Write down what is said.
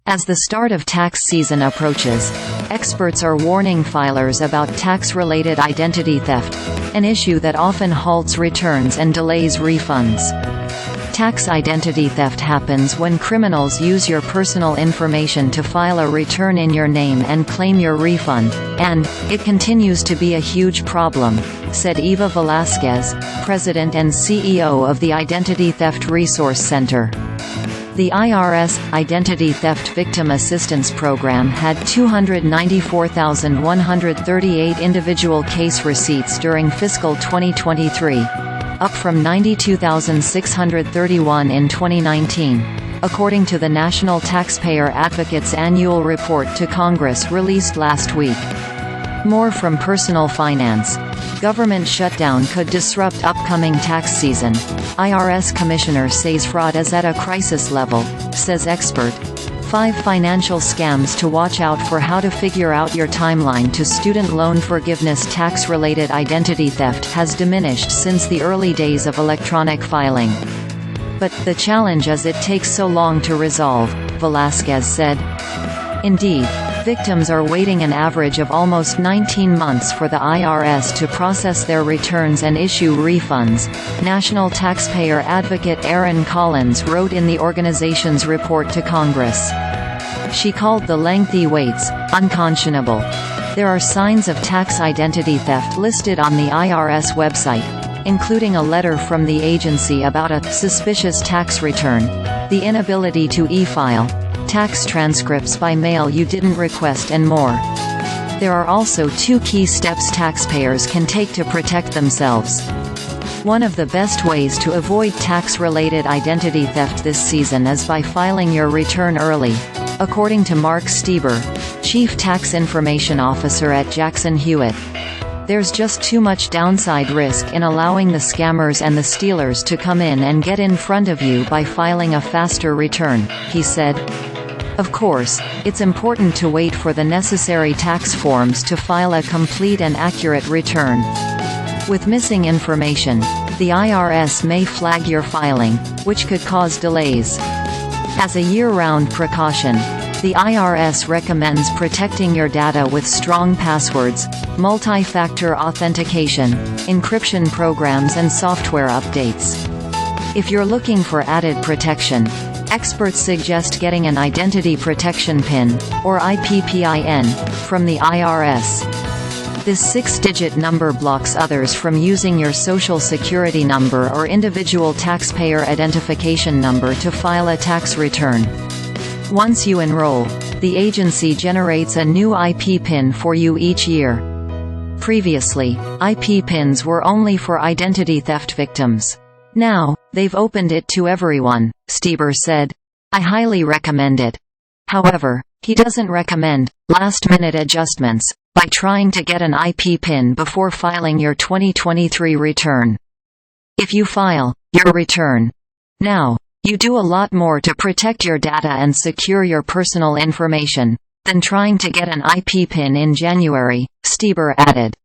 As the start of tax season approaches, experts are warning filers about tax-related identity theft, an issue that often halts returns and delays refunds. Tax identity theft happens when criminals use your personal information to file a return in your name and claim your refund, and it continues to be a huge problem, said Eva Velasquez, President and CEO of the Identity Theft Resource Center. The IRS Identity Theft Victim Assistance Program had 294,138 individual case receipts during fiscal 2023, up from 92,631 in 2019, according to the National Taxpayer Advocate's annual report to Congress released last week. More from Personal Finance. Government shutdown could disrupt upcoming tax season. IRS Commissioner says fraud is at a crisis level, says expert. 5 financial scams to watch out for. How to figure out your timeline to student loan forgiveness. Tax-related identity theft has diminished since the early days of electronic filing. But the challenge is it takes so long to resolve, Velasquez said. Indeed, victims are waiting an average of almost 19 months for the IRS to process their returns and issue refunds, National Taxpayer Advocate Erin Collins wrote in the organization's report to Congress. She called the lengthy waits unconscionable. There are signs of tax identity theft listed on the IRS website, including a letter from the agency about a suspicious tax return, the inability to e-file, tax transcripts by mail you didn't request, and more. There are also 2 key steps taxpayers can take to protect themselves. One of the best ways to avoid tax-related identity theft this season is by filing your return early, according to Mark Stieber, Chief Tax Information Officer at Jackson Hewitt. There's just too much downside risk in allowing the scammers and the stealers to come in and get in front of you by filing a faster return, he said. Of course, it's important to wait for the necessary tax forms to file a complete and accurate return. With missing information, the IRS may flag your filing, which could cause delays. As a year-round precaution, the IRS recommends protecting your data with strong passwords, multi-factor authentication, encryption programs and software updates. If you're looking for added protection, experts suggest getting an Identity Protection PIN, or IPPIN, from the IRS. This 6-digit number blocks others from using your Social Security number or individual taxpayer identification number to file a tax return. Once you enroll, the agency generates a new IP PIN for you each year. Previously, IP PINs were only for identity theft victims. Now, they've opened it to everyone, Stieber said. I highly recommend it. However, he doesn't recommend last-minute adjustments by trying to get an IP PIN before filing your 2023 return. If you file your return now, you do a lot more to protect your data and secure your personal information than trying to get an IP PIN in January, Stieber added.